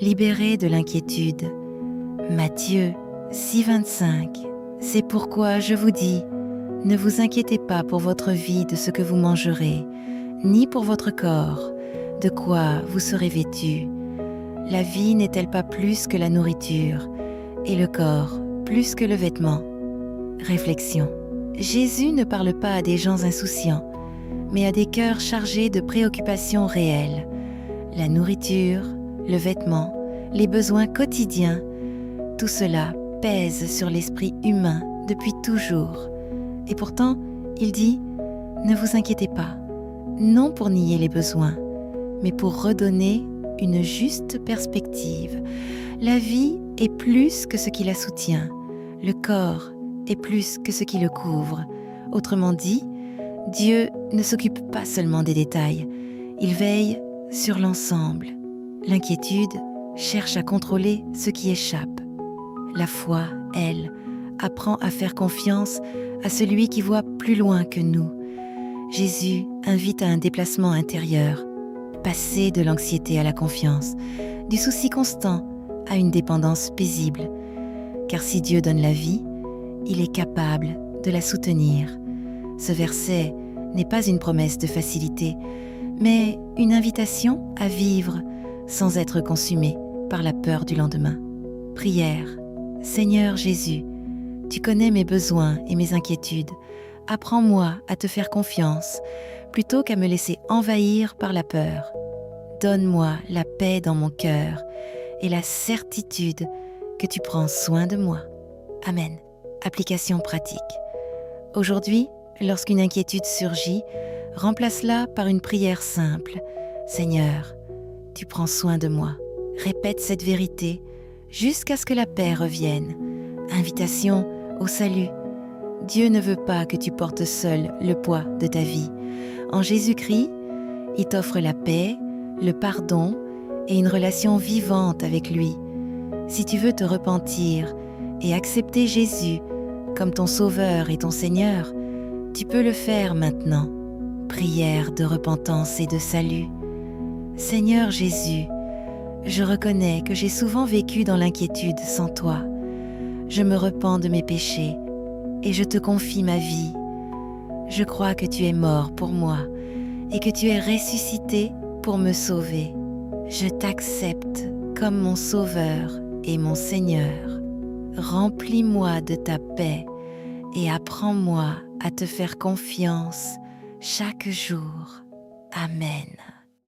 libérés de l'inquiétude. Matthieu 6,25. C'est pourquoi je vous dis, ne vous inquiétez pas pour votre vie de ce que vous mangerez, ni pour votre corps, de quoi vous serez vêtus. La vie n'est-elle pas plus que la nourriture, et le corps plus que le vêtement? Réflexion. Jésus ne parle pas à des gens insouciants, mais à des cœurs chargés de préoccupations réelles. La nourriture, le vêtement, les besoins quotidiens, tout cela pèse sur l'esprit humain depuis toujours. Et pourtant, il dit « Ne vous inquiétez pas », non pour nier les besoins, mais pour redonner une juste perspective. La vie est plus que ce qui la soutient, le corps est plus que ce qui le couvre. Autrement dit, Dieu ne s'occupe pas seulement des détails, il veille sur l'ensemble. L'inquiétude cherche à contrôler ce qui échappe. La foi, elle, apprend à faire confiance à celui qui voit plus loin que nous. Jésus invite à un déplacement intérieur, passer de l'anxiété à la confiance, du souci constant à une dépendance paisible. Car si Dieu donne la vie, il est capable de la soutenir. Ce verset n'est pas une promesse de facilité, mais une invitation à vivre sans être consumé par la peur du lendemain. Prière. Seigneur Jésus, tu connais mes besoins et mes inquiétudes. Apprends-moi à te faire confiance plutôt qu'à me laisser envahir par la peur. Donne-moi la paix dans mon cœur et la certitude que tu prends soin de moi. Amen. Application pratique. Aujourd'hui, lorsqu'une inquiétude surgit, remplace-la par une prière simple. Seigneur, tu prends soin de moi. Répète cette vérité jusqu'à ce que la paix revienne. Invitation au salut. Dieu ne veut pas que tu portes seul le poids de ta vie. En Jésus-Christ, il t'offre la paix, le pardon et une relation vivante avec lui. Si tu veux te repentir et accepter Jésus comme ton Sauveur et ton Seigneur, tu peux le faire maintenant. Prière de repentance et de salut. Seigneur Jésus, je reconnais que j'ai souvent vécu dans l'inquiétude sans toi. Je me repens de mes péchés et je te confie ma vie. Je crois que tu es mort pour moi et que tu es ressuscité pour me sauver. Je t'accepte comme mon Sauveur et mon Seigneur. Remplis-moi de ta paix et apprends-moi à te faire confiance chaque jour. Amen.